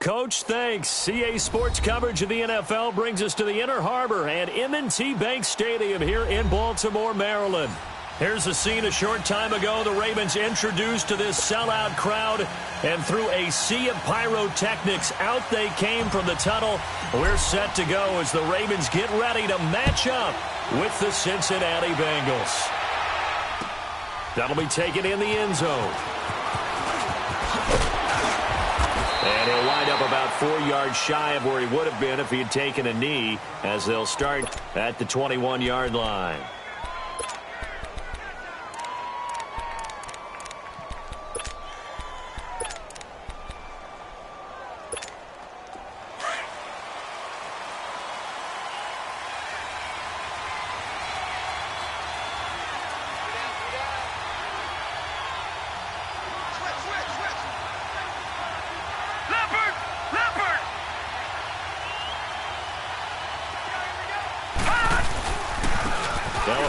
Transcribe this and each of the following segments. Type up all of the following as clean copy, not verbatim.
Coach, thanks. CA Sports coverage of the NFL brings us to the Inner Harbor and M&T Bank Stadium here in Baltimore, Maryland. Here's the scene a short time ago. The Ravens introduced to this sellout crowd, and through a sea of pyrotechnics, out they came from the tunnel. We're set to go as the Ravens get ready to match up with the Cincinnati Bengals. That'll be taken in the end zone. And he'll wind up about 4 yards shy of where he would have been if he had taken a knee, as they'll start at the 21-yard line.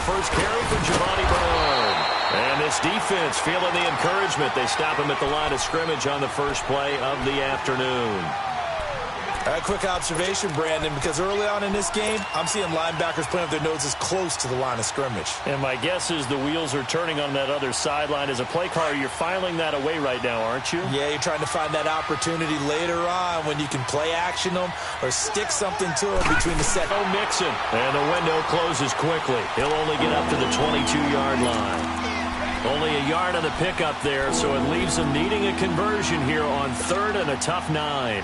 First carry for Giovanni Bernard. And this defense feeling the encouragement. They stop him at the line of scrimmage on the first play of the afternoon. A quick observation, Brandon, because early on in this game, I'm seeing linebackers playing with their noses close to the line of scrimmage. And my guess is the wheels are turning on that other sideline. As a play caller, you're filing that away right now, aren't you? Yeah, you're trying to find that opportunity later on when you can play action them or stick something to them between the set. Oh, Mixon. And the window closes quickly. He'll only get up to the 22-yard line. Only a yard on the pickup there, so it leaves them needing a conversion here on 3rd and a tough 9.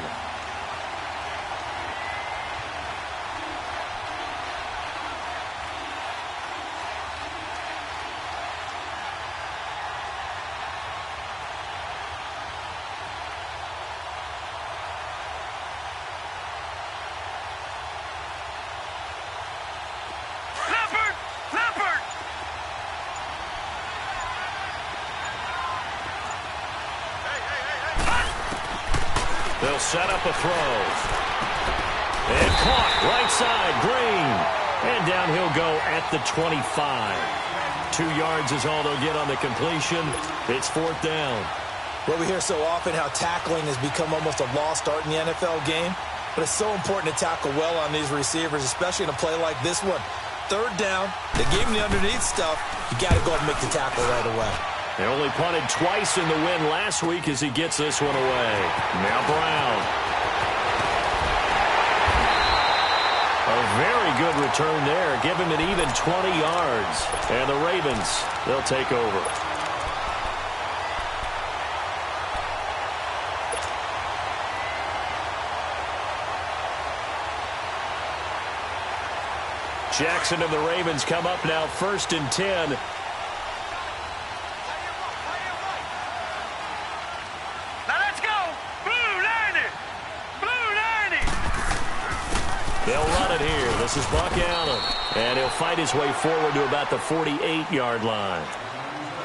They'll set up a throw. And caught right side, Green. And down he'll go at the 25. 2 yards is all they'll get on the completion. It's 4th down. Well, we hear so often how tackling has become almost a lost art in the NFL game. But it's so important to tackle well on these receivers, especially in a play like this one. 3rd down, they gave him the underneath stuff. You got to go and make the tackle right away. They only punted twice in the win last week as he gets this one away. Now Brown. A very good return there. Give him an even 20 yards. And the Ravens, they'll take over. Jackson and the Ravens come up now 1st and 10. They'll run it here. This is Buck Allen. And he'll fight his way forward to about the 48-yard line.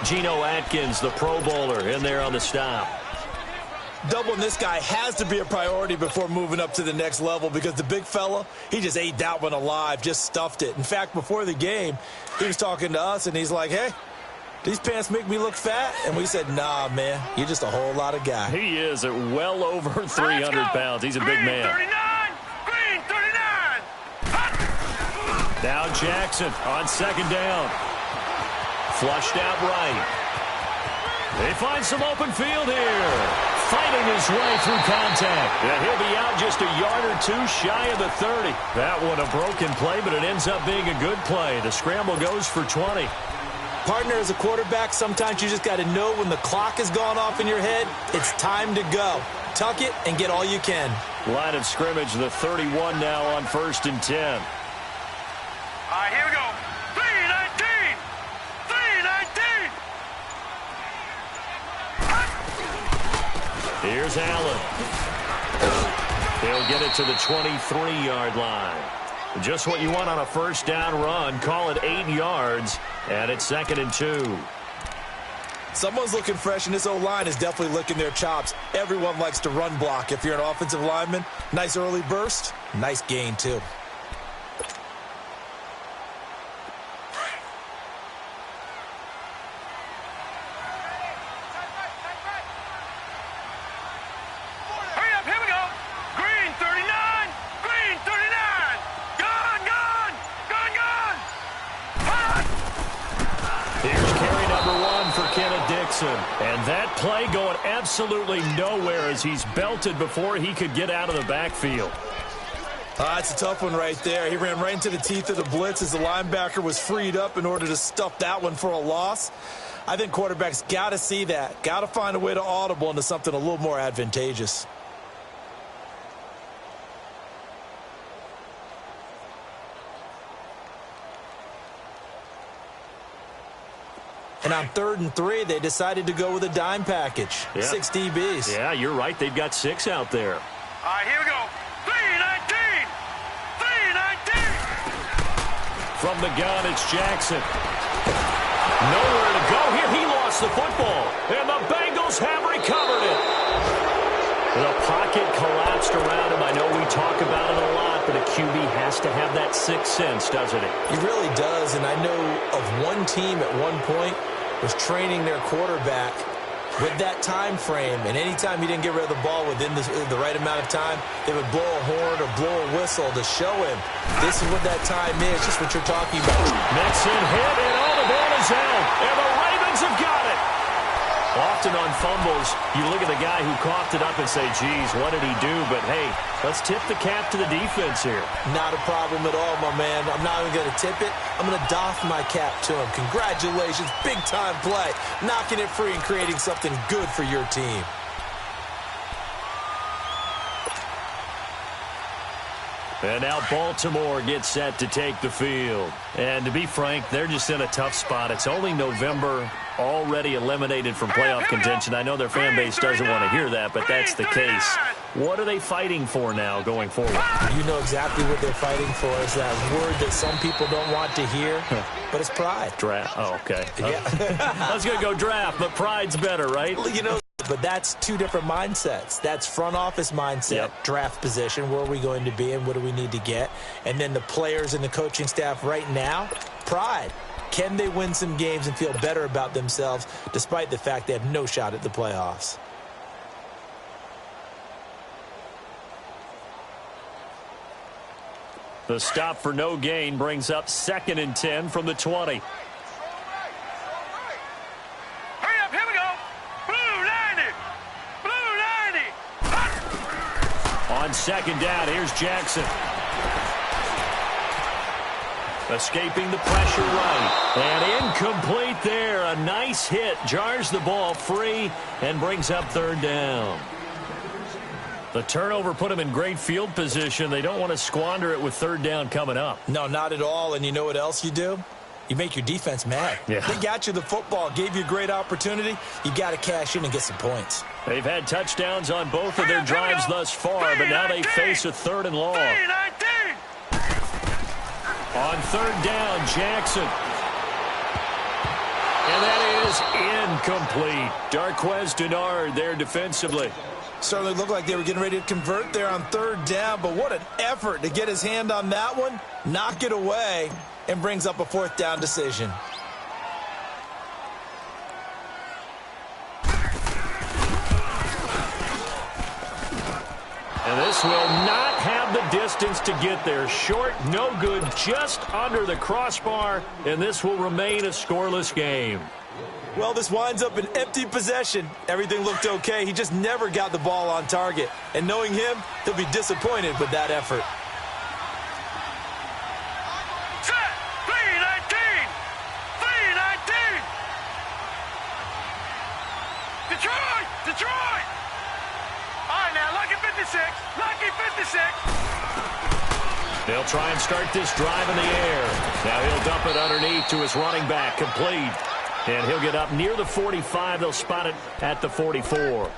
Geno Atkins, the Pro Bowler, in there on the stop. Doubling this guy has to be a priority before moving up to the next level because the big fella, he just ate that one alive, just stuffed it. In fact, before the game, he was talking to us, and he's like, hey, these pants make me look fat? And we said, nah, man, you're just a whole lot of guy. He is at well over 300 pounds. He's a big man. 39. Now Jackson on 2nd down. Flushed out right. They find some open field here. Fighting his way through contact. And he'll be out just a yard or 2 shy of the 30. That one a broken play, but it ends up being a good play. The scramble goes for 20. Partner, as a quarterback, sometimes you just got to know when the clock has gone off in your head, it's time to go. Tuck it and get all you can. Line of scrimmage, the 31 now on 1st and 10. All right, here we go. 3-19. 3-19. Here's Allen. He'll get it to the 23-yard line. Just what you want on a 1st down run. Call it 8 yards, and it's 2nd and 2. Someone's looking fresh, and this O-line is definitely licking their chops. Everyone likes to run block. If you're an offensive lineman, nice early burst, nice gain, too. Hurry up, here we go. Jackson. And that play going absolutely nowhere as he's belted before he could get out of the backfield. That's a tough one right there. He ran right into the teeth of the blitz as the linebacker was freed up in order to stuff that one for a loss. I think quarterbacks got to see that. Got to find a way to audible into something a little more advantageous. And on 3rd and 3, they decided to go with a dime package. Yeah. 6 DBs. Yeah, you're right. They've got 6 out there. All right, here we go. 3-19. 3-19. From the gun, it's Jackson. Nowhere to go here. He lost the football. And the Bengals have recovered it. The pocket collapsed around him. I know we talk about it a lot, but a QB has to have that sixth sense, doesn't it? He really does, and I know of one team at one point was training their quarterback with that time frame, and anytime he didn't get rid of the ball within the right amount of time, they would blow a horn or blow a whistle to show him this is what that time is, just what you're talking about. Mixon hit, and all the ball is out, and the Ravens have got it. Often on fumbles, you look at the guy who coughed it up and say, geez, what did he do? But, hey, let's tip the cap to the defense here. Not a problem at all, my man. I'm not even going to tip it. I'm going to doff my cap to him. Congratulations. Big-time play. Knocking it free and creating something good for your team. And now Baltimore gets set to take the field. And to be frank, they're just in a tough spot. It's only November, already eliminated from playoff contention. I know their fan base doesn't want to hear that, but that's the case. What are they fighting for now going forward? You know exactly what they're fighting for. Is that word that some people don't want to hear, but it's pride. Draft. Oh, okay. Yeah. I was going to go draft, but pride's better, right? You know, but that's two different mindsets. That's front office mindset, draft position, where are we going to be and what do we need to get? And then the players and the coaching staff right now, pride. Can they win some games and feel better about themselves despite the fact they have no shot at the playoffs? The stop for no gain brings up 2nd and 10 from the 20. Hurry up, here we go. Blue 90. Blue 90. On 2nd down, here's Jackson. Escaping the pressure right. And incomplete there. A nice hit. Jars the ball free and brings up 3rd down. The turnover put them in great field position. They don't want to squander it with 3rd down coming up. No, not at all. And you know what else you do? You make your defense mad. Yeah. They got you the football, gave you a great opportunity. You got to cash in and get some points. They've had touchdowns on both of their drives thus far, but now they face a 3rd and long. 3-19. On 3rd down, Jackson. And that is incomplete. Darquez Denard there defensively. Certainly looked like they were getting ready to convert there on 3rd down, but what an effort to get his hand on that one, knock it away, and brings up a 4th down decision. And this will not have the distance to get there. Short, no good, just under the crossbar, and this will remain a scoreless game. Well, this winds up an empty possession. Everything looked okay. He just never got the ball on target. And knowing him, he'll be disappointed with that effort. Set. 3-19. 3-19. Detroit. Detroit. All right, now, lucky 56. Lucky 56. They'll try and start this drive in the air. Now he'll dump it underneath to his running back. Complete. And he'll get up near the 45. They'll spot it at the 44.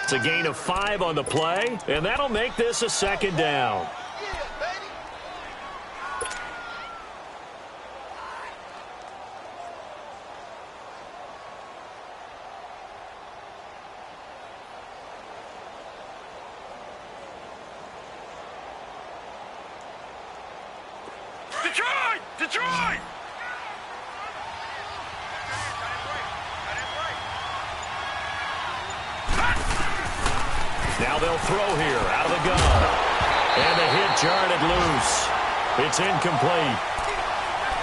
It's a gain of 5 on the play, and that'll make this a 2nd down. Detroit. Detroit. Now they'll throw here out of the gun. And the hit jarred it loose. It's incomplete.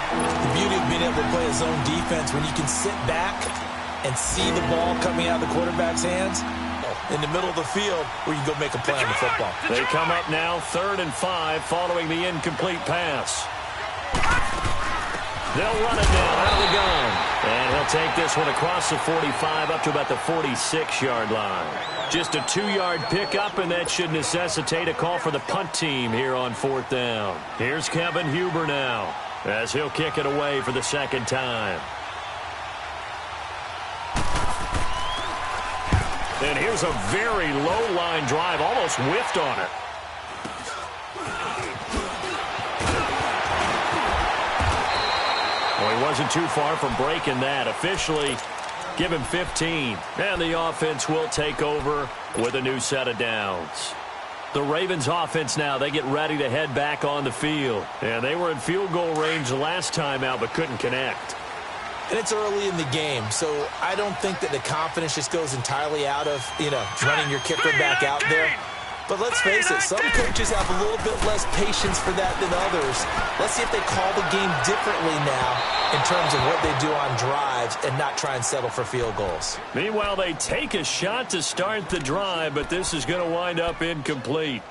The beauty of being able to play his own defense when you can sit back and see the ball coming out of the quarterback's hands in the middle of the field where you go make a play on the football. They come up now 3rd and 5 following the incomplete pass. They'll run it now out of the gun. And he'll take this one across the 45 up to about the 46-yard line. Just a 2-yard pickup, and that should necessitate a call for the punt team here on 4th down. Here's Kevin Huber now as he'll kick it away for the 2nd time. And here's a very low line drive, almost whiffed on it. Well, he wasn't too far from breaking that. Officially, give him 15. And the offense will take over with a new set of downs. The Ravens offense now, they get ready to head back on the field. And they were in field goal range the last time out, but couldn't connect. And it's early in the game, so I don't think that the confidence just goes entirely out of, running your kicker back out there. But let's face it, some coaches have a little bit less patience for that than others. Let's see if they call the game differently now in terms of what they do on drives and not try and settle for field goals. Meanwhile, they take a shot to start the drive, but this is going to wind up incomplete.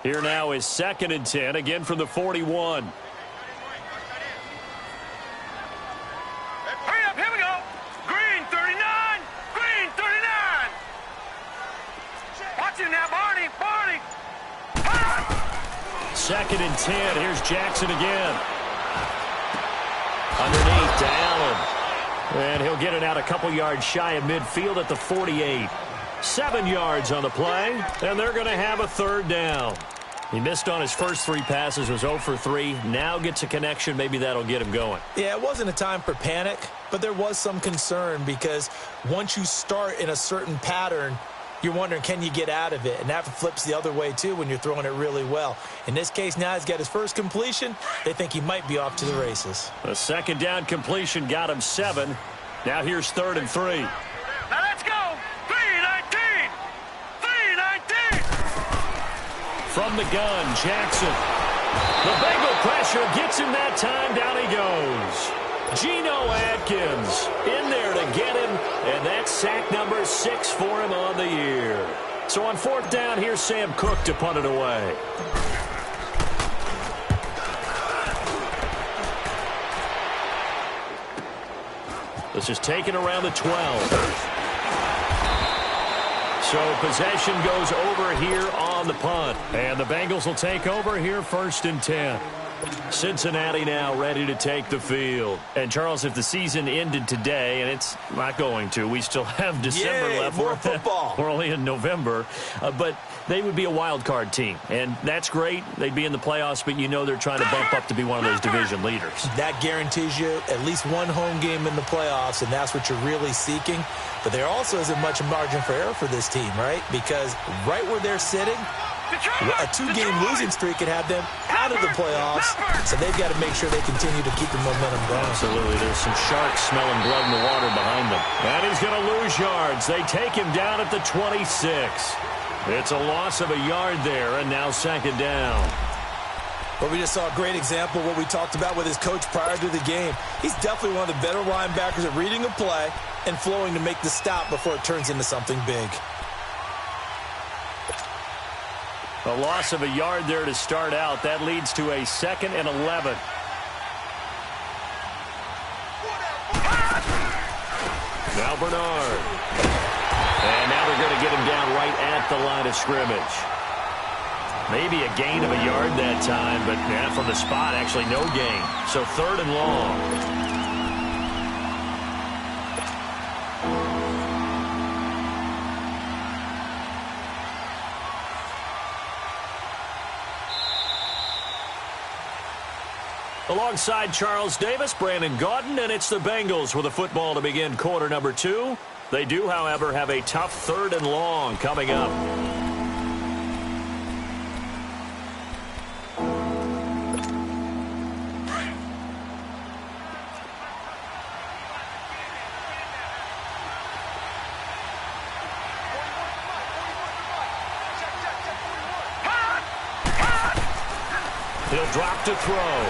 Here now is 2nd and 10, again from the 41. Hurry up, here we go. Green 39, green 39. Watch it now, Barney, Barney. 2nd and 10, here's Jackson again. Underneath to Allen. And he'll get it out a couple yards shy of midfield at the 48. 7 yards on the play, and they're going to have a 3rd down. He missed on his first 3 passes, was 0 for 3. Now gets a connection. Maybe that'll get him going. Yeah, it wasn't a time for panic, but there was some concern because once you start in a certain pattern, you're wondering, can you get out of it? And that flips the other way, too, when you're throwing it really well. In this case, now he's got his first completion. They think he might be off to the races. A 2nd down completion got him 7. Now here's 3rd and 3. Now let's go. 319, 319. From the gun, Jackson. The Bengal pressure gets him that time. Down he goes. Geno Atkins in there to get him, and that's sack number 6 for him on the year. So on 4th down, here's Sam Cook to punt it away. This is taken around the 12. So possession goes over here on the punt. And the Bengals will take over here 1st and 10. Cincinnati now ready to take the field. And, Charles, if the season ended today, and it's not going to, we still have December left. More football. We're only in November. But they would be a wild card team. And that's great. They'd be in the playoffs, but you know they're trying to bump up to be one of those division leaders. That guarantees you at least one home game in the playoffs, and that's what you're really seeking. But there also isn't much margin for error for this team, right? Because right where they're sitting, a 2-game losing streak could have them out of the playoffs, so they've got to make sure they continue to keep the momentum going. Absolutely. There's some sharks smelling blood in the water behind them. And he's going to lose yards. They take him down at the 26. It's a loss of a yard there, and now 2nd down. Well, we just saw a great example of what we talked about with his coach prior to the game. He's definitely one of the better linebackers at reading a play and flowing to make the stop before it turns into something big. A loss of a yard there to start out. That leads to a 2nd and 11. Now Bernard. And now they're going to get him down right at the line of scrimmage. Maybe a gain of a yard that time, but from the spot, actually no gain. So 3rd and long. Alongside Charles Davis, Brandon Gaudin, and it's the Bengals with the football to begin quarter number 2. They do, however, have a tough 3rd and long coming up. He'll drop to throw.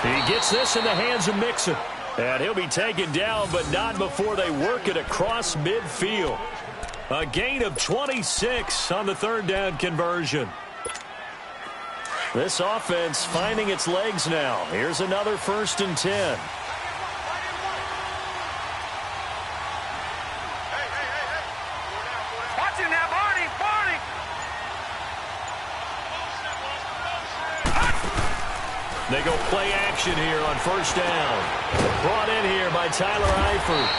He gets this in the hands of Mixon. And he'll be taken down, but not before they work it across midfield. A gain of 26 on the third down conversion. This offense finding its legs now. Here's another 1st and 10. Watching that, Barney. They go play action here on 1st down. Brought in here by Tyler Eifert.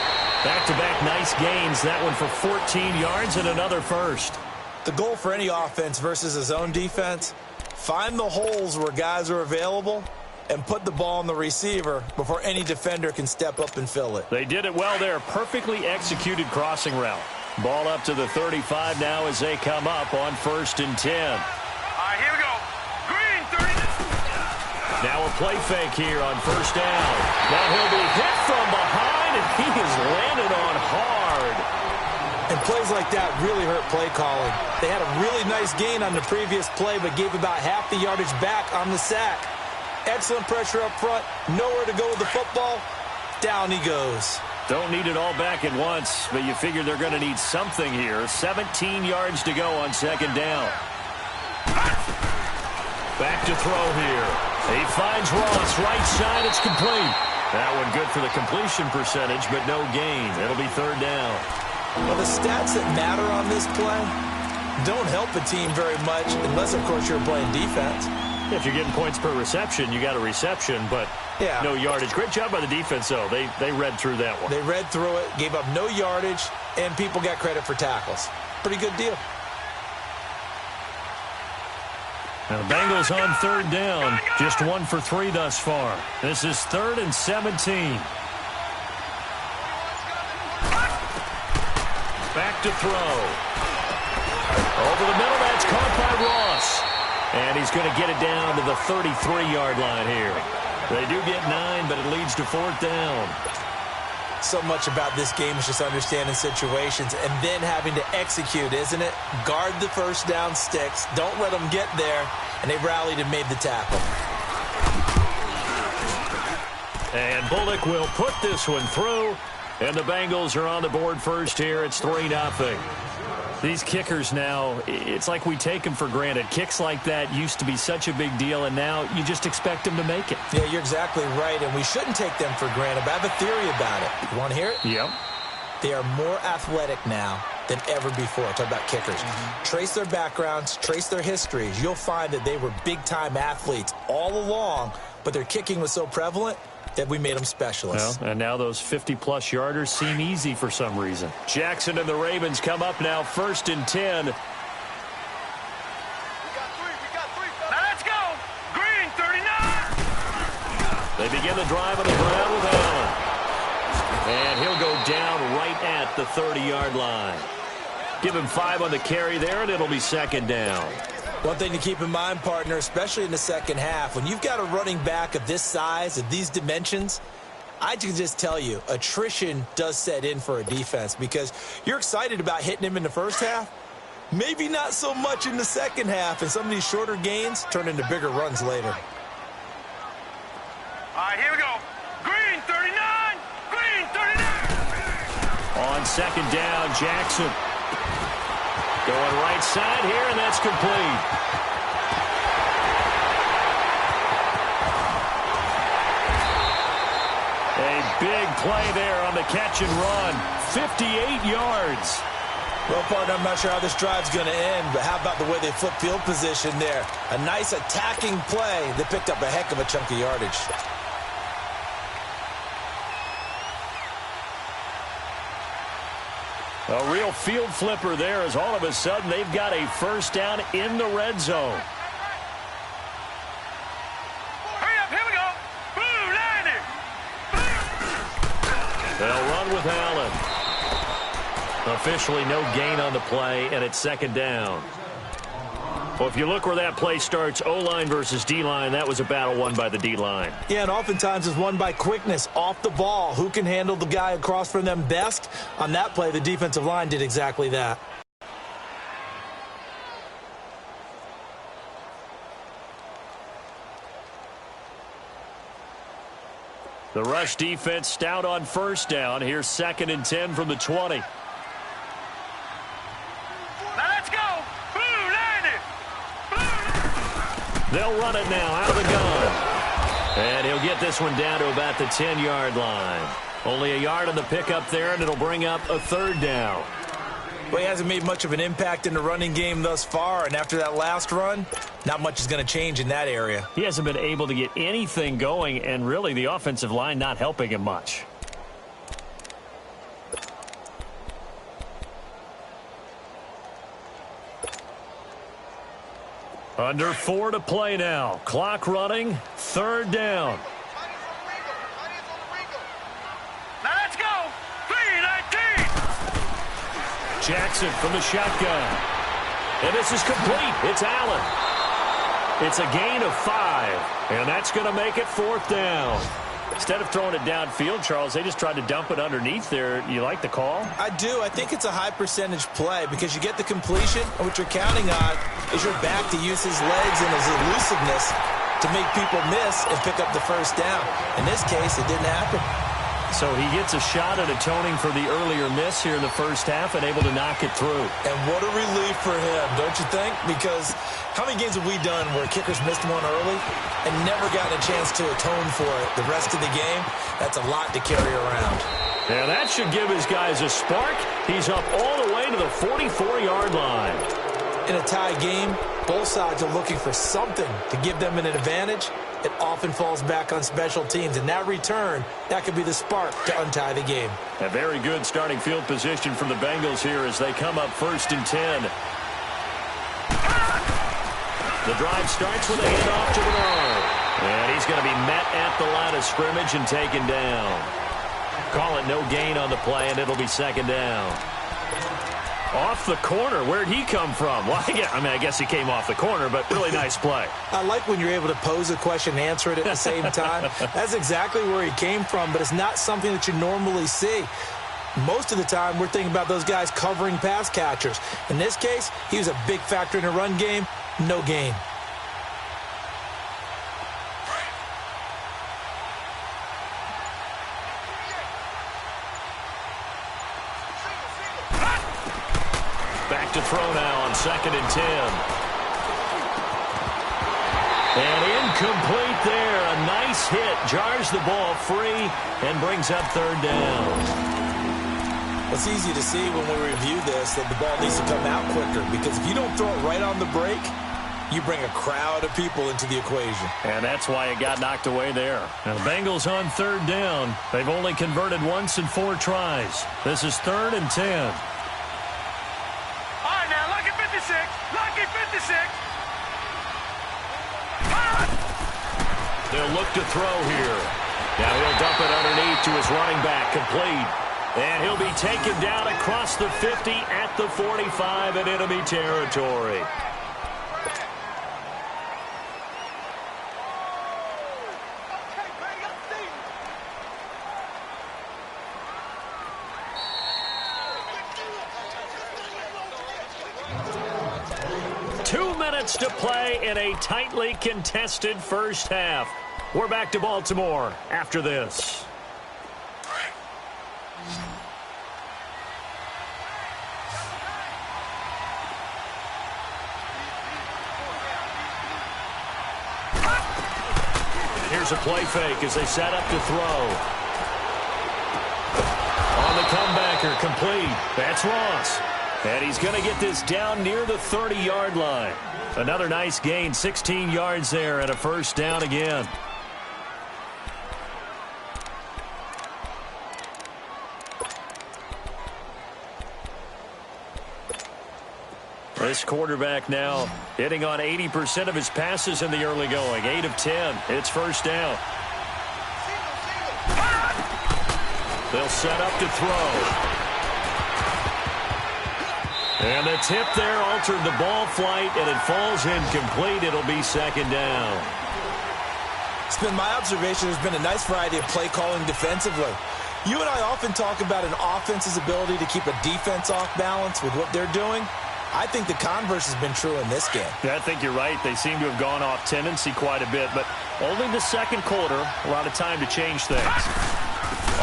Back-to-back nice gains. That one for 14 yards and another first. The goal for any offense versus a zone defense, find the holes where guys are available and put the ball on the receiver before any defender can step up and fill it. They did it well there. Perfectly executed crossing route. Ball up to the 35 now as they come up on 1st and 10. All right, here we go. Green, 30. Now a play fake here on 1st down. Now he'll be hit from behind, and he is landed on hard. And plays like that really hurt play calling. They had a really nice gain on the previous play, but gave about half the yardage back on the sack. Excellent pressure up front. Nowhere to go with the football. Down he goes. Don't need it all back at once, but you figure they're going to need something here. 17 yards to go on 2nd down. Back to throw here. He finds Ross, right side, it's complete. That one good for the completion percentage, but no gain. It'll be 3rd down. Well, the stats that matter on this play don't help a team very much, unless, of course, you're playing defense. If you're getting points per reception, you got a reception, but no yardage. Great job by the defense, though. They read through that one. They read through it, gave up no yardage, and people got credit for tackles. Pretty good deal. Now the Bengals on 3rd down. Just 1 for 3 thus far. This is 3rd and 17. Back to throw. Over the middle, that's caught by Ross. And he's going to get it down to the 33-yard line here. They do get 9, but it leads to 4th down. So much about this game is just understanding situations and then having to execute, isn't it? Guard the 1st down sticks. Don't let them get there. And they rallied and made the tackle. And Bullock will put this one through. And the Bengals are on the board first here. It's 3-0. These kickers now, it's like we take them for granted. Kicks like that used to be such a big deal, and now you just expect them to make it. Yeah, you're exactly right, and we shouldn't take them for granted. But I have a theory about it. You want to hear it? Yep. They are more athletic now than ever before. Talk about kickers. Trace their backgrounds, trace their histories. You'll find that they were big-time athletes all along, but their kicking was so prevalent that we made them specialists. Well, and now those 50-plus yarders seem easy for some reason. Jackson and the Ravens come up now 1st and 10. Now let's go. Green, 39. They begin the drive on the ground with Allen. And he'll go down right at the 30-yard line. Give him 5 on the carry there, and it'll be 2nd down. One thing to keep in mind, partner, especially in the second half, when you've got a running back of this size, of these dimensions, I can just tell you, attrition does set in for a defense because you're excited about hitting him in the first half. Maybe not so much in the second half, and some of these shorter gains turn into bigger runs later. All right, here we go. Green, 39. Green, 39. On 2nd down, Jackson. Going right side here, and that's complete. A big play there on the catch and run. 58 yards. Well, partner, I'm not sure how this drive's going to end, but how about the way they flip field position there? A nice attacking play that picked up a heck of a chunk of yardage. A real field flipper there as all of a sudden they've got a 1st down in the red zone. Hurry up, here we go. Boom, landed. They'll run with Allen. Officially no gain on the play, and it's 2nd down. Well, if you look where that play starts, O-line versus D-line, that was a battle won by the D-line. Yeah, and oftentimes it's won by quickness off the ball. Who can handle the guy across from them best? On that play, the defensive line did exactly that. The rush defense stout on first down. Here's 2nd and 10 from the 20. Now let's go. Blue, landed. Blue. They'll run it now out of the gun. And he'll get this one down to about the 10-yard line. Only a yard on the pickup there, and it'll bring up a 3rd down. Well, he hasn't made much of an impact in the running game thus far, and after that last run, not much is going to change in that area. He hasn't been able to get anything going, and really the offensive line not helping him much. Under 4 to play now. Clock running. 3rd down. Now let's go. 3-19. Jackson from the shotgun. And this is complete. It's Allen. It's a gain of 5. And that's going to make it 4th down. Instead of throwing it downfield, Charles, they just tried to dump it underneath there. You like the call? I do. I think it's a high percentage play because you get the completion, and what you're counting on is your back to use his legs and his elusiveness to make people miss and pick up the 1st down. In this case, it didn't happen. So he gets a shot at atoning for the earlier miss here in the first half and able to knock it through. And what a relief for him, don't you think? Because how many games have we done where kickers missed one early and never gotten a chance to atone for it the rest of the game? That's a lot to carry around. Yeah, that should give his guys a spark. He's up all the way to the 44-yard line. In a tie game, both sides are looking for something to give them an advantage. It often falls back on special teams. In that return, that could be the spark to untie the game. A very good starting field position from the Bengals here as they come up 1st and 10. The drive starts with a handoff to Bernard. And he's going to be met at the line of scrimmage and taken down. Call it no gain on the play, and it'll be 2nd down. Off the corner. Where'd he come from? Well, I guess he came off the corner, but really nice play. I like when you're able to pose a question and answer it at the same time. That's exactly where he came from, but it's not something that you normally see. Most of the time, we're thinking about those guys covering pass catchers. In this case, he was a big factor in the run game. No gain. Back to throw now on 2nd and 10. And incomplete there. A nice hit. Jars the ball free and brings up 3rd down. It's easy to see when we review this that the ball needs to come out quicker because if you don't throw it right on the break, you bring a crowd of people into the equation. And that's why it got knocked away there. Now the Bengals on 3rd down. They've only converted once in 4 tries. This is 3rd and 10. Lucky 56. They'll look to throw here. Now he'll dump it underneath to his running back, complete. And he'll be taken down across the 50 at the 45 in enemy territory. To play in a tightly contested first half. We're back to Baltimore after this. Here's a play fake as they set up to throw. On the comebacker, complete. That's Ross. And he's going to get this down near the 30-yard line. Another nice gain, 16 yards there, and a 1st down again. This quarterback now hitting on 80% of his passes in the early going. 8 of 10. It's 1st down. They'll set up to throw. And the tip there altered the ball flight, and it falls incomplete. It'll be 2nd down. It's been my observation there's been a nice variety of play calling defensively. You and I often talk about an offense's ability to keep a defense off balance with what they're doing. I think the converse has been true in this game. Yeah, I think you're right. They seem to have gone off tendency quite a bit, but only the second quarter, a lot of time to change things.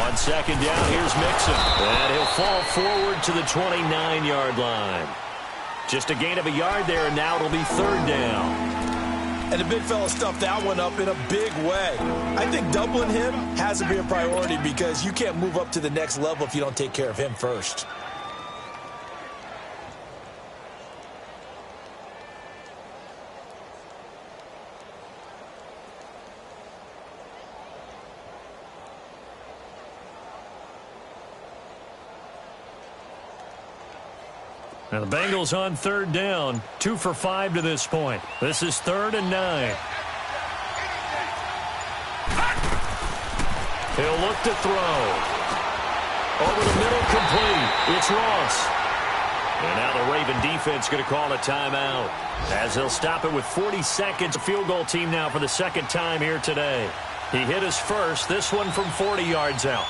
On second down, here's Mixon. And he'll fall forward to the 29-yard line. Just a gain of a yard there, and now it'll be third down. And the big fella stuffed that one up in a big way. I think doubling him has to be a priority because you can't move up to the next level if you don't take care of him first. Now the Bengals on third down, 2 for 5 to this point. This is 3rd and 9. He'll look to throw. Over the middle, complete. It's Ross. And now the Raven defense going to call a timeout as they'll stop it with 40 seconds. A field goal team now for the second time here today. He hit his first, this one from 40 yards out.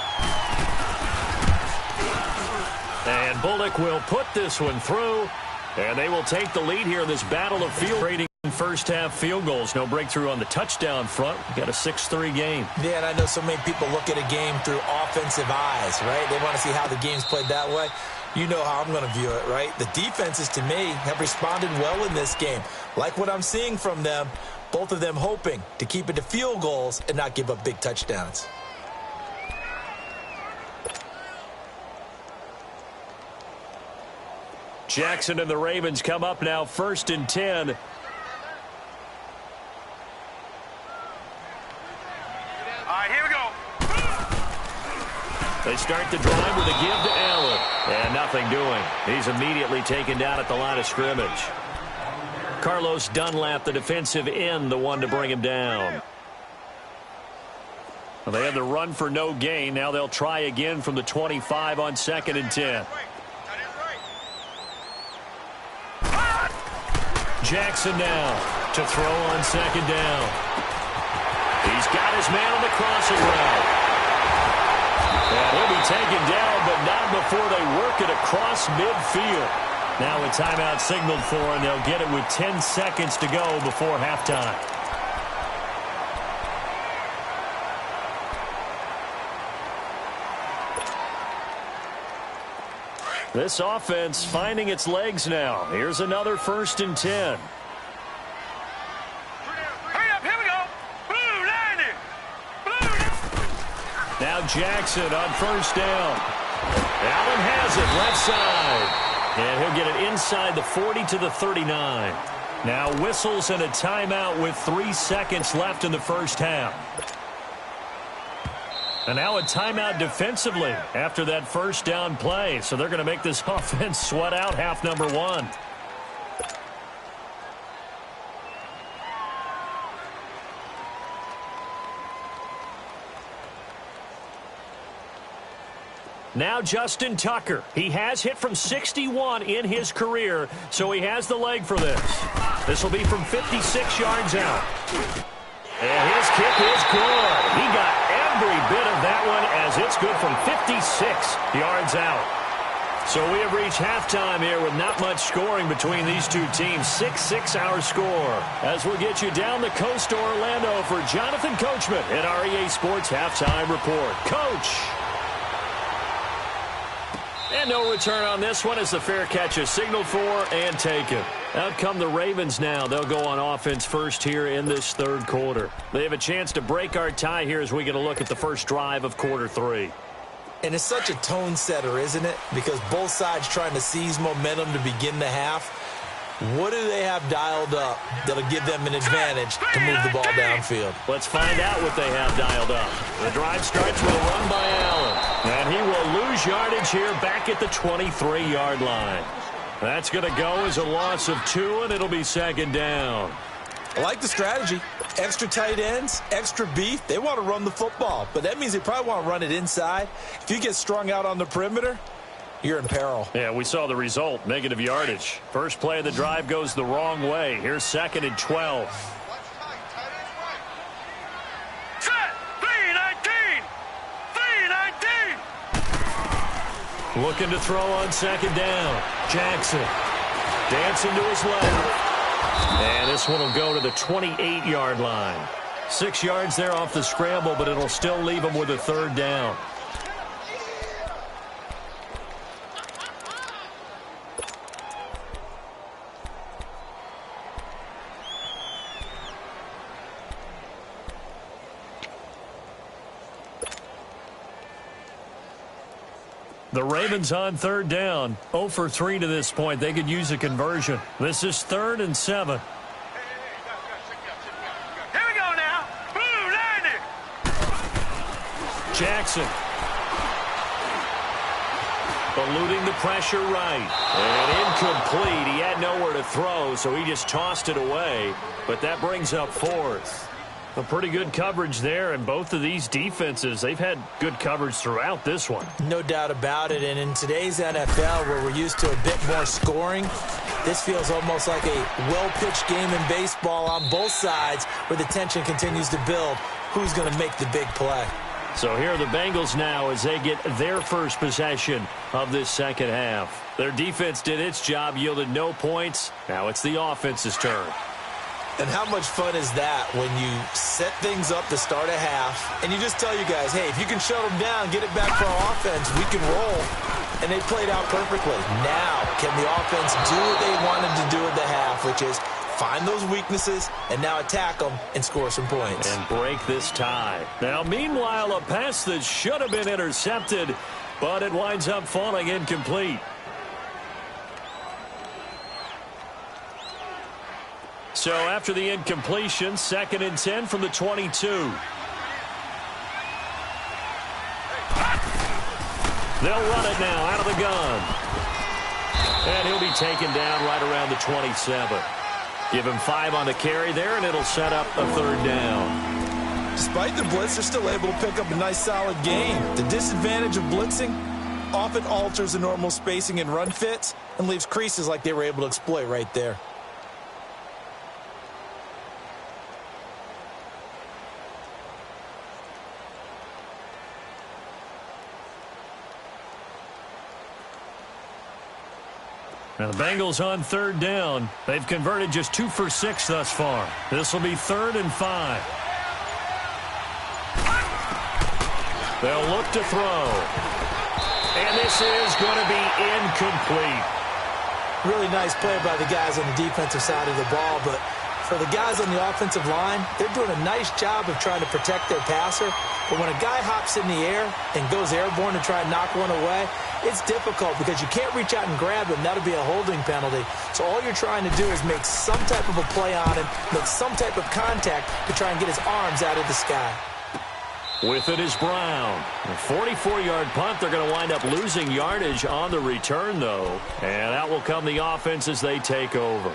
And Bullock will put this one through, and they will take the lead here in this battle of field trading first half field goals. No breakthrough on the touchdown front. We got a 6-3 game. Yeah, and I know so many people look at a game through offensive eyes, right? They want to see how the game's played that way. You know how I'm going to view it, right? The defenses, to me, have responded well in this game. Like what I'm seeing from them, both of them hoping to keep it to field goals and not give up big touchdowns. Jackson and the Ravens come up now 1st and 10. All right, here we go. They start the drive with a give to Allen. And nothing doing. He's immediately taken down at the line of scrimmage. Carlos Dunlap, the defensive end, the one to bring him down. Well, they had the run for no gain. Now they'll try again from the 25 on 2nd and 10. Jackson now to throw on 2nd down. He's got his man on the crossing route. And he'll be taken down, but not before they work it across midfield. Now a timeout signaled for, and they'll get it with 10 seconds to go before halftime. This offense finding its legs now. Here's another 1st and 10. Hurry up, here we go. Blue 90. Blue. Now Jackson on 1st down. Allen has it left side. And he'll get it inside the 40 to the 39. Now whistles and a timeout with 3 seconds left in the first half. And now a timeout defensively after that 1st down play. So they're going to make this offense sweat out half number 1. Now Justin Tucker. He has hit from 61 in his career, so he has the leg for this. This will be from 56 yards out. And his kick is good. He got every bit of that one as it's good from 56 yards out. So we have reached halftime here with not much scoring between these two teams. 6-6 our score. As we'll get you down the coast to Orlando for Jonathan Coachman at our EA Sports Halftime Report. Coach! And no return on this one as the fair catch is signaled for and taken. Out come the Ravens now. They'll go on offense first here in this 3rd quarter. They have a chance to break our tie here as we get a look at the first drive of quarter 3. And it's such a tone setter, isn't it? Because both sides trying to seize momentum to begin the half. What do they have dialed up that'll give them an advantage to move the ball downfield? Let's find out what they have dialed up. The drive starts with a run by Allen. And he will lose yardage here back at the 23-yard line. That's going to go as a loss of 2, and it'll be 2nd down. I like the strategy. Extra tight ends, extra beef. They want to run the football, but that means they probably want to run it inside. If you get strung out on the perimeter, you're in peril. Yeah, we saw the result, negative yardage. First play of the drive goes the wrong way. Here's 2nd and 12. Set. 3-19. 3-19. Looking to throw on 2nd down. Jackson. Dancing to his left. And this one will go to the 28-yard line. 6 yards there off the scramble, but it'll still leave him with a third down. The Ravens on third down. 0 for 3 to this point. They could use a conversion. This is 3rd and 7. Here we go now. Boom, landed. Jackson. Eluding the pressure right. And incomplete. He had nowhere to throw, so he just tossed it away. But that brings up 4th. A pretty good coverage there, and both of these defenses, they've had good coverage throughout this one. No doubt about it, and in today's NFL, where we're used to a bit more scoring, this feels almost like a well-pitched game in baseball on both sides, where the tension continues to build. Who's going to make the big play? So here are the Bengals now as they get their first possession of this second half. Their defense did its job, yielded no points. Now it's the offense's turn. And how much fun is that when you set things up to start a half and you just tell you guys, hey, if you can shut them down, get it back for our offense, we can roll. And they played out perfectly. Now, can the offense do what they wanted to do at the half, which is find those weaknesses and now attack them and score some points. And break this tie. Now, meanwhile, a pass that should have been intercepted, but it winds up falling incomplete. So after the incompletion, 2nd and 10 from the 22. They'll run it now out of the gun. And he'll be taken down right around the 27. Give him 5 on the carry there, and it'll set up a third down. Despite the blitz, they're still able to pick up a nice, solid gain. The disadvantage of blitzing often alters the normal spacing and run fits and leaves creases like they were able to exploit right there. Now the Bengals on third down. They've converted just 2 for 6 thus far. This will be 3rd and 5. They'll look to throw. And this is going to be incomplete. Really nice play by the guys on the defensive side of the ball, but for the guys on the offensive line, they're doing a nice job of trying to protect their passer. But when a guy hops in the air and goes airborne to try and knock one away, it's difficult because you can't reach out and grab him. That'll be a holding penalty. So all you're trying to do is make some type of a play on him, make some type of contact to try and get his arms out of the sky. With it is Brown. A 44-yard punt. They're going to wind up losing yardage on the return, though. And out will come the offense as they take over.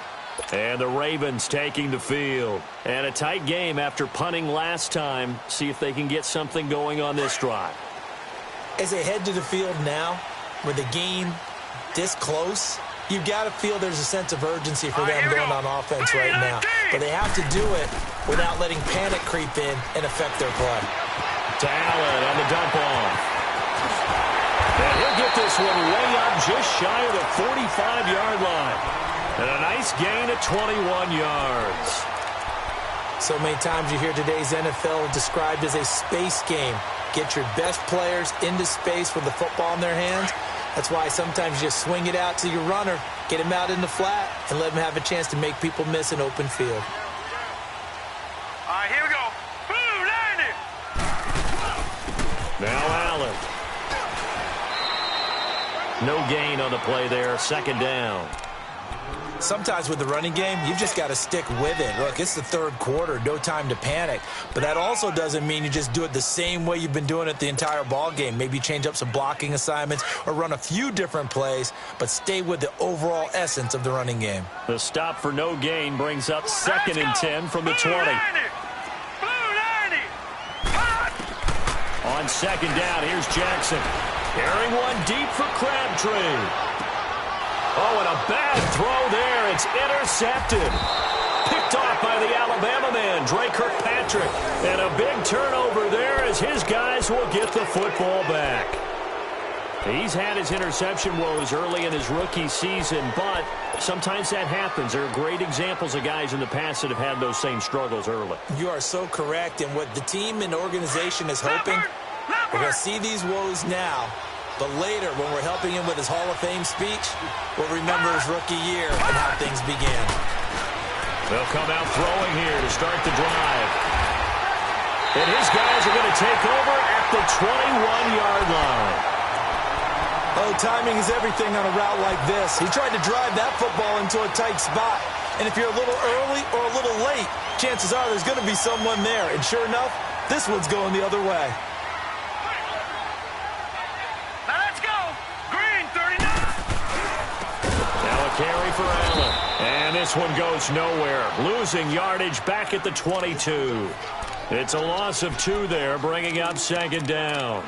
And the Ravens taking the field. And a tight game after punting last time. See if they can get something going on this drive. As they head to the field now, with the game this close, you've got to feel there's a sense of urgency for them going on offense right now. But they have to do it without letting panic creep in and affect their play. To Allen on the dump off. And he'll get this one way up just shy of the 45-yard line. And a nice gain of 21 yards. So many times you hear today's NFL described as a space game. Get your best players into space with the football in their hands. That's why sometimes you just swing it out to your runner, get him out in the flat, and let him have a chance to make people miss an open field. All right, here we go. Boom, landed. Now Allen. No gain on the play there. 2nd down. Sometimes with the running game, you've just got to stick with it. Look, it's the 3rd quarter, no time to panic. But that also doesn't mean you just do it the same way you've been doing it the entire ball game. Maybe change up some blocking assignments or run a few different plays, but stay with the overall essence of the running game. The stop for no gain brings up 2nd and 10 from the 20. On 2nd down, here's Jackson. Carrying one deep for Crabtree. Oh, and a bad throw there. It's intercepted. Picked off by the Alabama man, Dre Kirkpatrick. And a big turnover there as his guys will get the football back. He's had his interception woes early in his rookie season, but sometimes that happens. There are great examples of guys in the past that have had those same struggles early. You are so correct, and what the team and organization is hoping, we're going to see these woes now, but later when we're helping him with his Hall of Fame speech, we'll remember his rookie year and how things began. They'll come out throwing here to start the drive. And his guys are going to take over at the 21-yard line. Oh, timing is everything on a route like this. He tried to drive that football into a tight spot. And if you're a little early or a little late, chances are there's going to be someone there. And sure enough, this one's going the other way. Now let's go. Green, 39. Now a carry for Allen. And this one goes nowhere. Losing yardage back at the 22. It's a loss of 2 there, bringing up second down.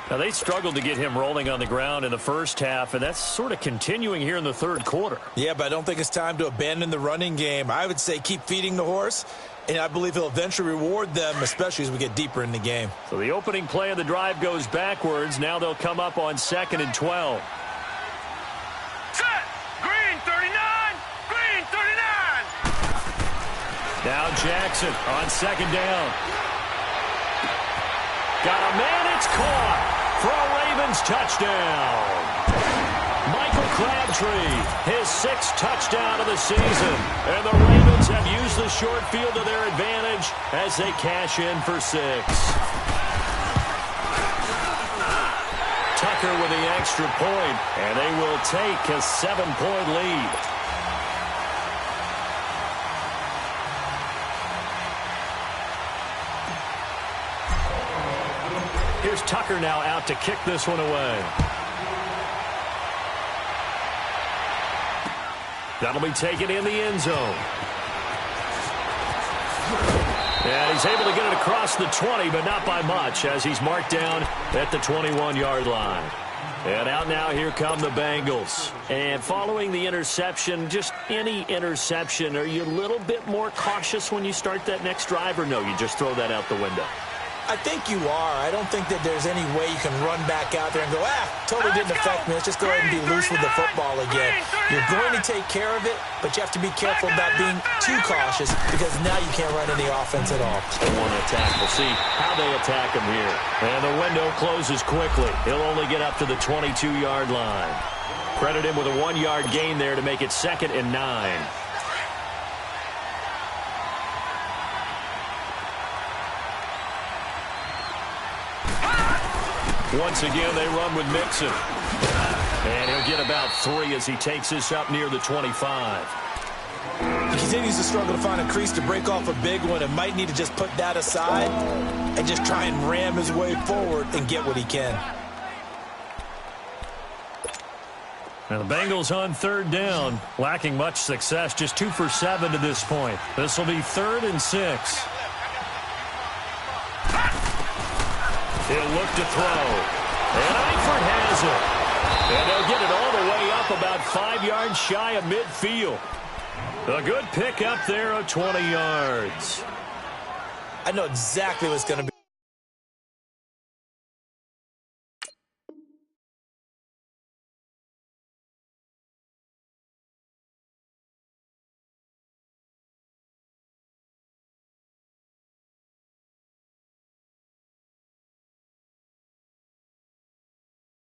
Now, they struggled to get him rolling on the ground in the first half, and that's sort of continuing here in the third quarter. Yeah, but I don't think it's time to abandon the running game. I would say keep feeding the horse, and I believe he'll eventually reward them, especially as we get deeper in the game. So the opening play of the drive goes backwards. Now they'll come up on 2nd and 12. Set. Green, 39. Green, 39. Now Jackson on 2nd down. Got a man, it's caught. For a Ravens touchdown. Michael Crabtree, his 6th touchdown of the season. And the Ravens have used the short field to their advantage as they cash in for 6. Tucker with the extra point, and they will take a 7-point lead. Here's Tucker now out to kick this one away. That'll be taken in the end zone. And he's able to get it across the 20, but not by much, as he's marked down at the 21-yard line. And out now, here come the Bengals. And following the interception, just any interception, are you a little bit more cautious when you start that next drive, or no, you just throw that out the window? I think you are. I don't think that there's any way you can run back out there and go, totally didn't affect me. Let's just go ahead and be loose with the football again. You're going to take care of it, but you have to be careful about being too cautious because now you can't run any offense at all. They want to attack. We'll see how they attack him here. And the window closes quickly. He'll only get up to the 22-yard line. Credit him with a 1-yard gain there to make it 2nd and 9. Once again, they run with Mixon. And he'll get about 3 as he takes this up near the 25. He continues to struggle to find a crease to break off a big one and might need to just put that aside and just try and ram his way forward and get what he can. Now the Bengals on 3rd down, lacking much success, just 2 for 7 to this point. This will be 3rd and 6. He'll look to throw. And Eifert has it. And they'll get it all the way up about 5 yards shy of midfield. A good pick up there of 20 yards. I know exactly what's going to be.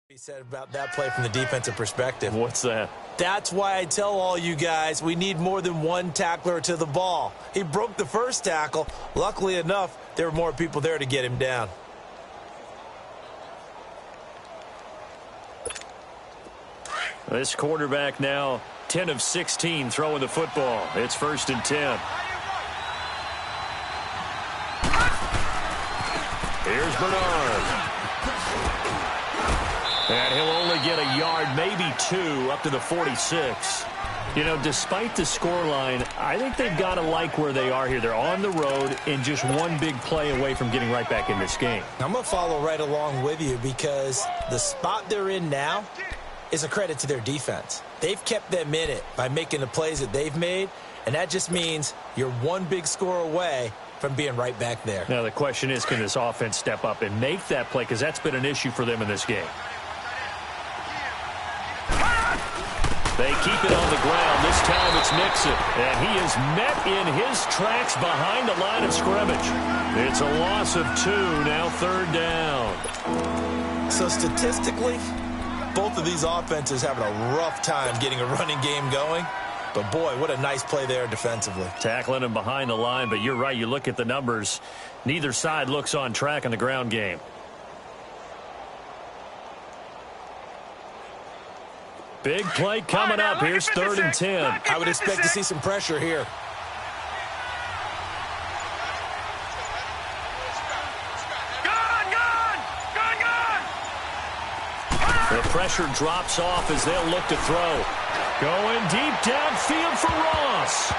He said about that play from the defensive perspective. What's that? That's why I tell all you guys we need more than one tackler to the ball. He broke the first tackle. Luckily enough, there were more people there to get him down. This quarterback now 10 of 16 throwing the football. It's 1st and 10. Here's Bernard. And he'll only get a yard, maybe 2, up to the 46. You know, despite the scoreline, I think they've got to like where they are here. They're on the road and just one big play away from getting right back in this game. I'm going to follow right along with you because the spot they're in now is a credit to their defense. They've kept them in it by making the plays that they've made, and that just means you're one big score away from being right back there. Now, the question is, can this offense step up and make that play? Because that's been an issue for them in this game. They keep it on the ground. This time it's Mixon. And he is met in his tracks behind the line of scrimmage. It's a loss of 2, now 3rd down. So statistically, both of these offenses having a rough time getting a running game going. But, boy, what a nice play there defensively. Tackling him behind the line, but you're right. You look at the numbers. Neither side looks on track in the ground game. Big play coming up. Here's 3rd and 10. I would expect to see some pressure here. The pressure drops off as they'll look to throw. Going deep downfield for Ross.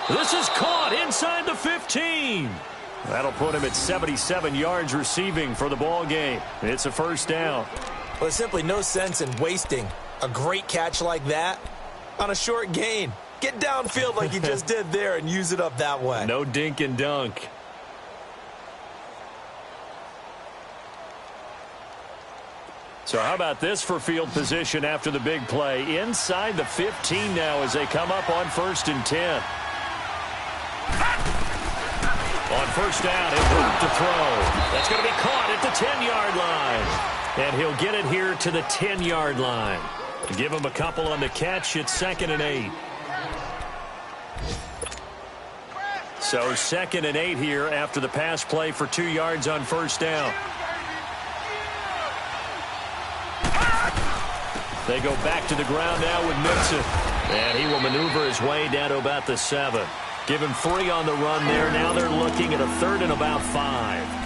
This is caught inside the 15. That'll put him at 77 yards receiving for the ball game. It's a 1st down. Well, there's simply no sense in wasting a great catch like that on a short gain. Get downfield like you just did there and use it up that way. No dink and dunk. So how about this for field position after the big play? Inside the 15 now as they come up on 1st and 10. On 1st down, he'll move to throw. That's going to be caught at the 10-yard line. And he'll get it here to the 10-yard line. Give him a couple on the catch. It's 2nd and 8. So 2nd and 8 here after the pass play for 2 yards on 1st down. They go back to the ground now with Mixon. And he will maneuver his way down to about the 7. Give him 3 on the run there. Now they're looking at a 3rd and about 5.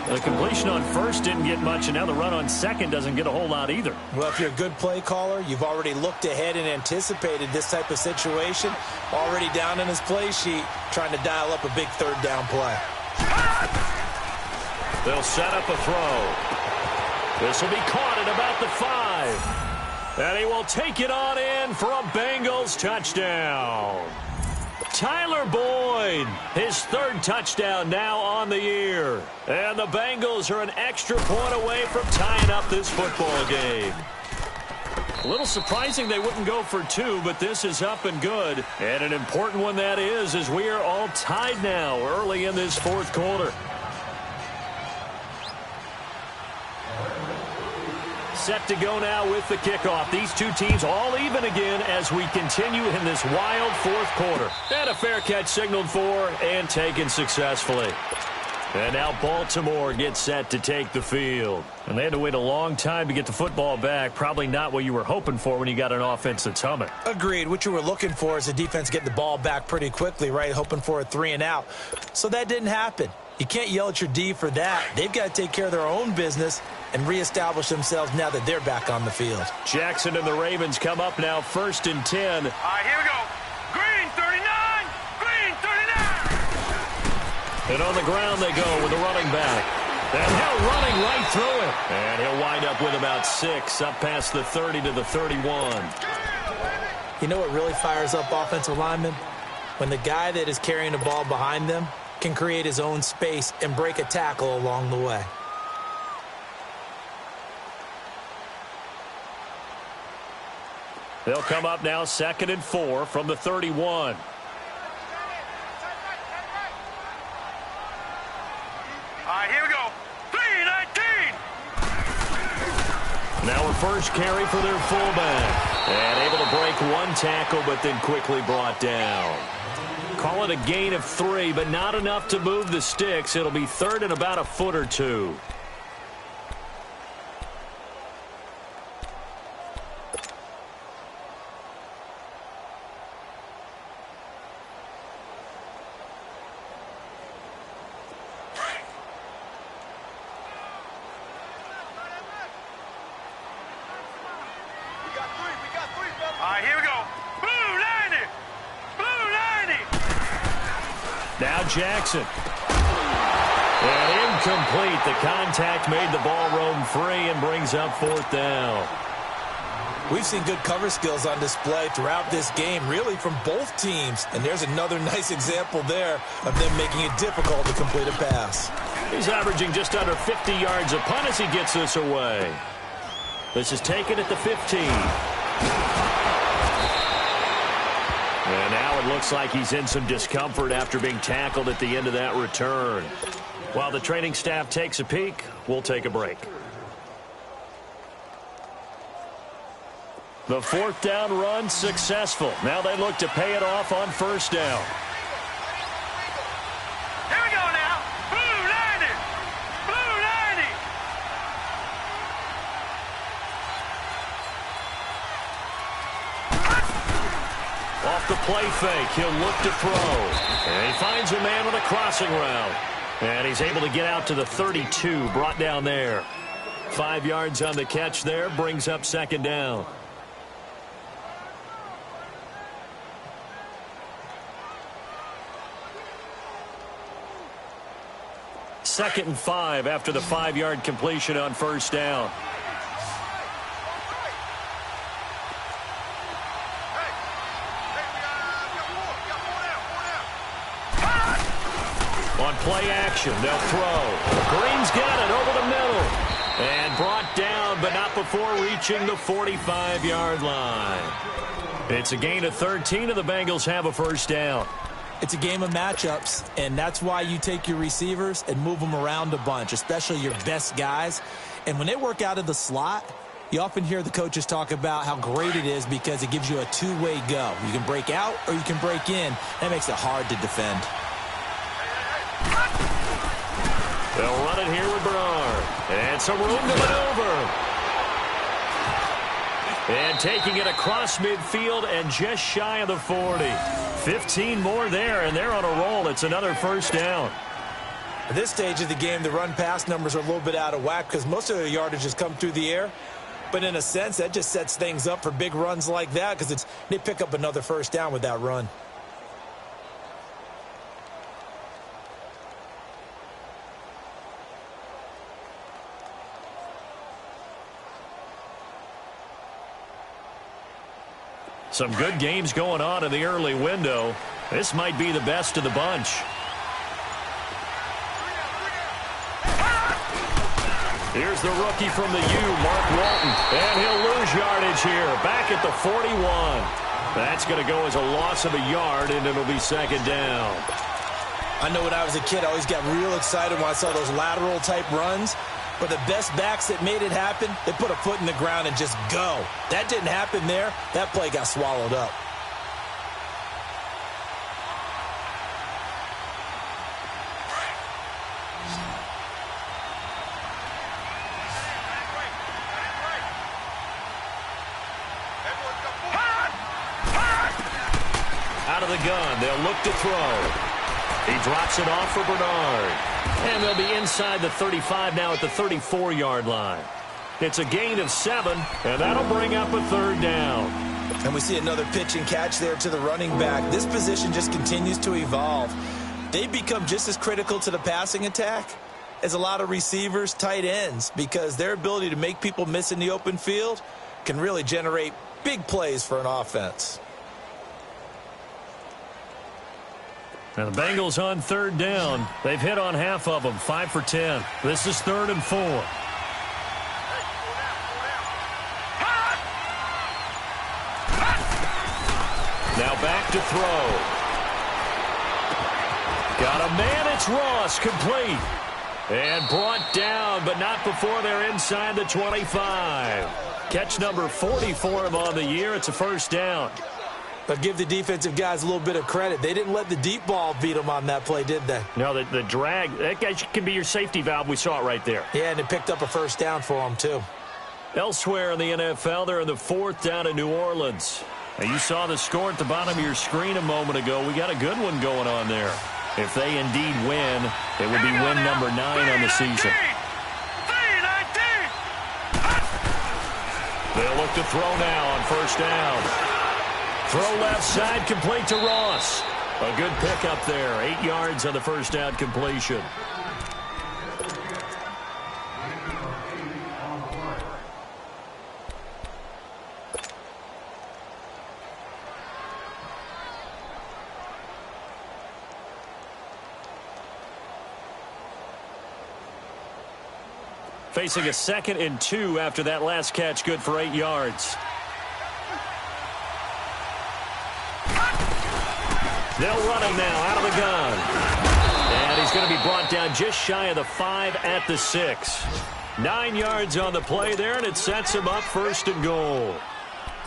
The completion on 1st didn't get much, and now the run on 2nd doesn't get a whole lot either. Well, if you're a good play caller, you've already looked ahead and anticipated this type of situation. Already down in his play sheet, trying to dial up a big 3rd down play. They'll set up a throw. This will be caught at about the 5. And he will take it on in for a Bengals touchdown. Tyler Boyd, his 3rd touchdown now on the year. And the Bengals are an extra point away from tying up this football game. A little surprising they wouldn't go for 2, but this is up and good. And an important one that is, as we are all tied now early in this 4th quarter. Set to go now with the kickoff. These two teams all even again as we continue in this wild 4th quarter. And a fair catch signaled for and taken successfully. And now Baltimore gets set to take the field. And they had to wait a long time to get the football back. Probably not what you were hoping for when you got an offense that's humming. Agreed. What you were looking for is the defense getting the ball back pretty quickly, right? Hoping for a 3 and out. So that didn't happen. You can't yell at your D for that. They've got to take care of their own business and reestablish themselves now that they're back on the field. Jackson and the Ravens come up now 1st and 10. All right, here we go. Green 39. Green 39. And on the ground they go with the running back. And Hill running right through it. And he'll wind up with about 6 up past the 30 to the 31. You know what really fires up offensive linemen? When the guy that is carrying the ball behind them can create his own space and break a tackle along the way. They'll come up now 2nd and 4 from the 31. All right, here we go. 3-19. Now a first carry for their fullback. And able to break 1 tackle, but then quickly brought down. Call it a gain of 3, but not enough to move the sticks. It'll be 3rd and about a foot or 2. All right, here we go. Blue 90. Blue 90. Now Jackson. And incomplete. The contact made the ball roam free and brings up 4th down. We've seen good cover skills on display throughout this game, really from both teams. And there's another nice example there of them making it difficult to complete a pass. He's averaging just under 50 yards a punt as he gets this away. This is taken at the 15. And now it looks like he's in some discomfort after being tackled at the end of that return. While the training staff takes a peek, we'll take a break. The fourth down run successful. Now they look to pay it off on first down. Here we go now. Blue 90. Blue 90. Off the play fake, he'll look to throw. And he finds a man with a crossing route. And he's able to get out to the 32, brought down there. 5 yards on the catch there, brings up second down. Second and 5 after the 5-yard completion on first down. On play action, they'll throw. Green's got it over the middle. And brought down, but not before reaching the 45-yard line. It's a gain of 13, and the Bengals have a first down. It's a game of matchups, and that's why you take your receivers and move them around a bunch, especially your best guys. And when they work out of the slot, you often hear the coaches talk about how great it is because it gives you a two-way go. You can break out or you can break in. That makes it hard to defend. They'll run it here with Bernard. And some room to maneuver. And taking it across midfield and just shy of the 40. 15 more there, and they're on a roll. It's another first down. At this stage of the game, the run-pass numbers are a little bit out of whack because most of the yardage has come through the air. But in a sense, that just sets things up for big runs like that because they pick up another first down with that run. Some good games going on in the early window. This might be the best of the bunch. Here's the rookie from the U, Mark Walton. And he'll lose yardage here. Back at the 41. That's going to go as a loss of a yard, and it'll be second down. I know when I was a kid, I always got real excited when I saw those lateral-type runs. But the best backs that made it happen, they put a foot in the ground and just go. That didn't happen there. That play got swallowed up. Out of the gun, they'll look to throw. He drops it off for Bernard. And they'll be inside the 35 now at the 34-yard line. It's a gain of 7, and that'll bring up a third down. And we see another pitch and catch there to the running back. This position just continues to evolve. They become just as critical to the passing attack as a lot of receivers, tight ends, because their ability to make people miss in the open field can really generate big plays for an offense. Now the Bengals on third down. They've hit on half of them, 5 for 10. This is 3rd and 4. Now back to throw. Got a man, it's Ross, complete. And brought down, but not before they're inside the 25. Catch number 40 for him on the year. It's a first down. But give the defensive guys a little bit of credit. They didn't let the deep ball beat them on that play, did they? No, the drag, that guy can be your safety valve. We saw it right there. Yeah, and it picked up a first down for them, too. Elsewhere in the NFL, they're in the 4th down in New Orleans. Now, you saw the score at the bottom of your screen a moment ago. We got a good one going on there. If they indeed win, it would be win number 9 on the season. They'll look to throw now on first down. Throw left side, complete to Ross. A good pickup there. 8 yards on the first down completion. facing a 2nd and 2 after that last catch, good for 8 yards. They'll run him now out of the gun. And he's going to be brought down just shy of the 5 at the 6. 9 yards on the play there, and it sets him up 1st and goal.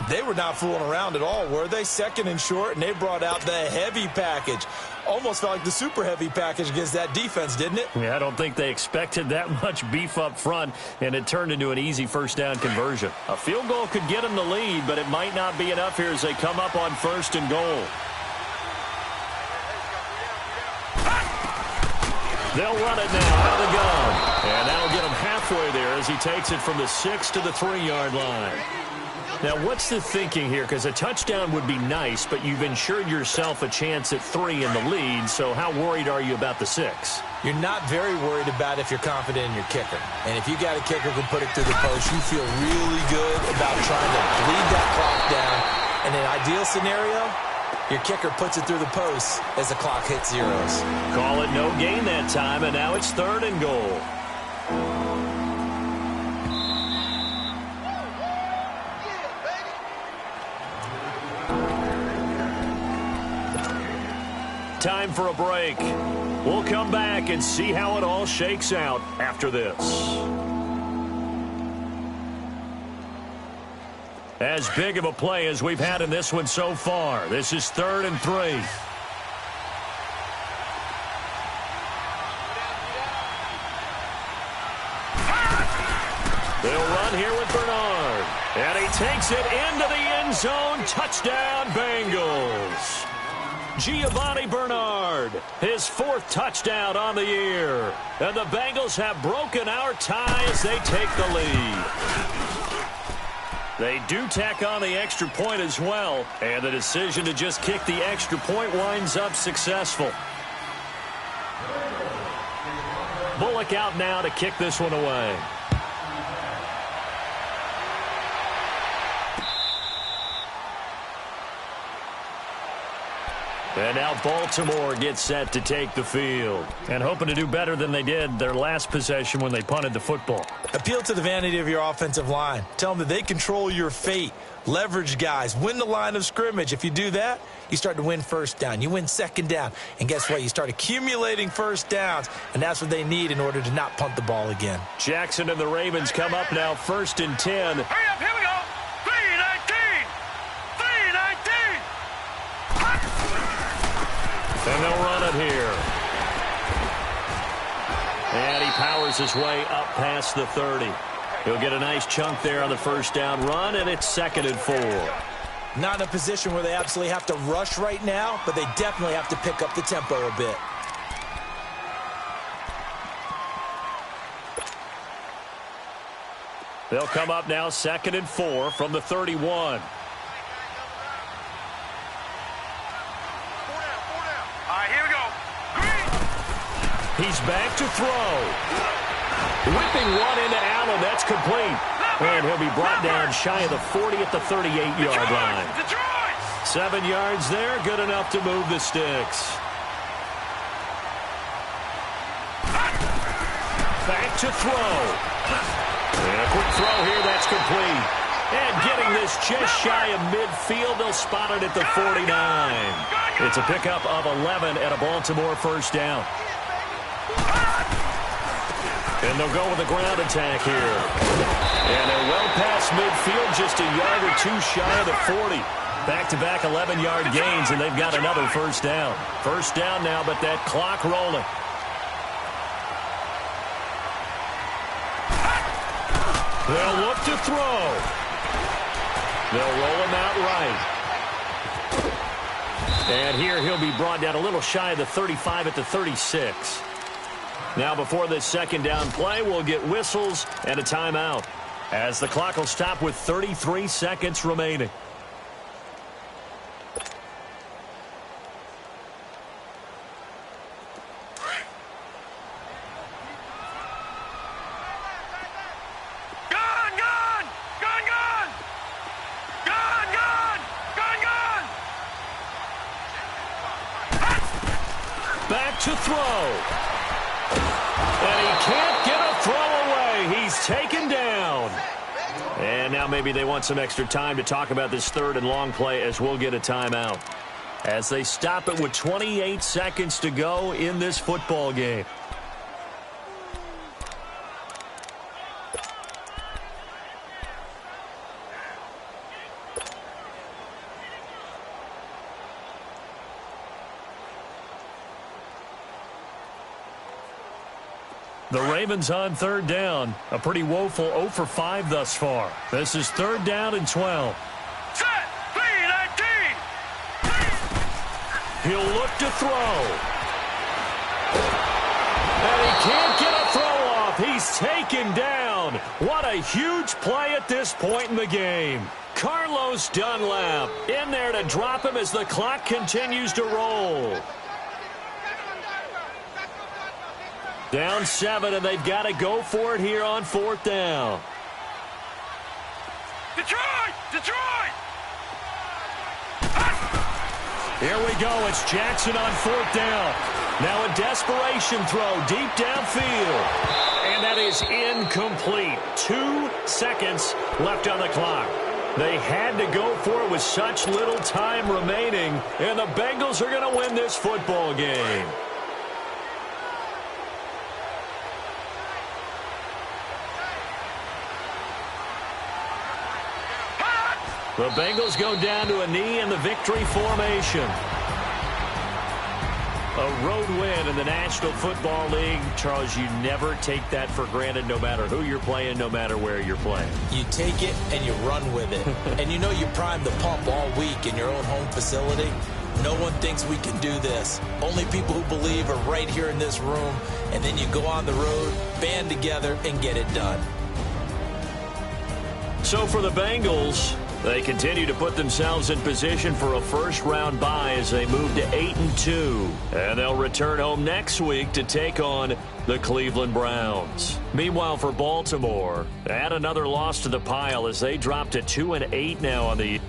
They were not fooling around at all, were they? 2nd and short, and they brought out the heavy package. Almost felt like the super heavy package against that defense, didn't it? Yeah, I don't think they expected that much beef up front, and it turned into an easy 1st down conversion. A field goal could get them the lead, but it might not be enough here as they come up on 1st and goal. They'll run it now out of the gun. And that'll get him halfway there as he takes it from the 6 to the 3-yard line. Now, what's the thinking here? Because a touchdown would be nice, but you've ensured yourself a chance at 3 in the lead, so how worried are you about the 6? You're not very worried about if you're confident in your kicker. And if you got a kicker who can put it through the post, you feel really good about trying to bleed that clock down. In an ideal scenario, your kicker puts it through the post as the clock hits zeros. Call it no gain that time, and now it's 3rd and goal. Time for a break. We'll come back and see how it all shakes out after this. As big of a play as we've had in this one so far. This is 3rd and 3. They'll run here with Bernard. And he takes it into the end zone. Touchdown, Bengals. Giovanni Bernard, his 4th touchdown on the year. And the Bengals have broken our tie as they take the lead. They do tack on the extra point as well, and the decision to just kick the extra point winds up successful. Bullock out now to kick this one away. And now Baltimore gets set to take the field. And hoping to do better than they did their last possession when they punted the football. Appeal to the vanity of your offensive line. Tell them that they control your fate. Leverage guys. Win the line of scrimmage. If you do that, you start to win 1st down. You win 2nd down. And guess what? You start accumulating 1st downs. And that's what they need in order to not punt the ball again. Jackson and the Ravens come up now 1st and 10. Hurry up, here we go. 3-19. 3-19. And they'll run it here. And he powers his way up past the 30. He'll get a nice chunk there on the 1st down run, and it's 2nd and 4. Not in a position where they absolutely have to rush right now, but they definitely have to pick up the tempo a bit. They'll come up now 2nd and 4 from the 31. He's back to throw. Whipping one into Allen. That's complete. And he'll be brought down shy of the 40 at the 38-yard line. 7 yards there. Good enough to move the sticks. Back to throw. And a quick throw here. That's complete. And getting this just shy of midfield. They'll spot it at the 49. It's a pickup of 11 and a Baltimore 1st down. And they'll go with a ground attack here. And they're well past midfield, just a yard or 2 shy of the 40. Back-to-back 11-yard gains, and they've got another 1st down. 1st down now, but that clock rolling. They'll look to throw. They'll roll him out right. And here he'll be brought down a little shy of the 35 at the 36. Now before this 2nd down play, we'll get whistles and a timeout as the clock will stop with 33 seconds remaining. Back to throw. And he can't get a throw away. He's now maybe they want some extra time to talk about this third and long play as we'll get a timeout. As they stop it with 28 seconds to go in this football game. The Ravens on third down. A pretty woeful 0 for 5 thus far. This is third down and 12. Set. P19. He'll look to throw. And he can't get a throw off. He's taken down. What a huge play at this point in the game. Carlos Dunlap in there to drop him as the clock continues to roll. Down 7, and they've got to go for it here on fourth down. Detroit! Detroit! Here we go. It's Jackson on fourth down. Now a desperation throw deep downfield. And that is incomplete. 2 seconds left on the clock. They had to go for it with such little time remaining, and the Bengals are going to win this football game. The Bengals go down to a knee in the victory formation. A road win in the National Football League. Charles, you never take that for granted no matter who you're playing, no matter where you're playing. You take it and you run with it. And you know you primed the pump all week in your own home facility. No one thinks we can do this. Only people who believe are right here in this room. And then you go on the road, band together, and get it done. So for the Bengals, they continue to put themselves in position for a first-round bye as they move to 8-2. And they'll return home next week to take on the Cleveland Browns. Meanwhile, for Baltimore, add another loss to the pile as they drop to 2-8 now on the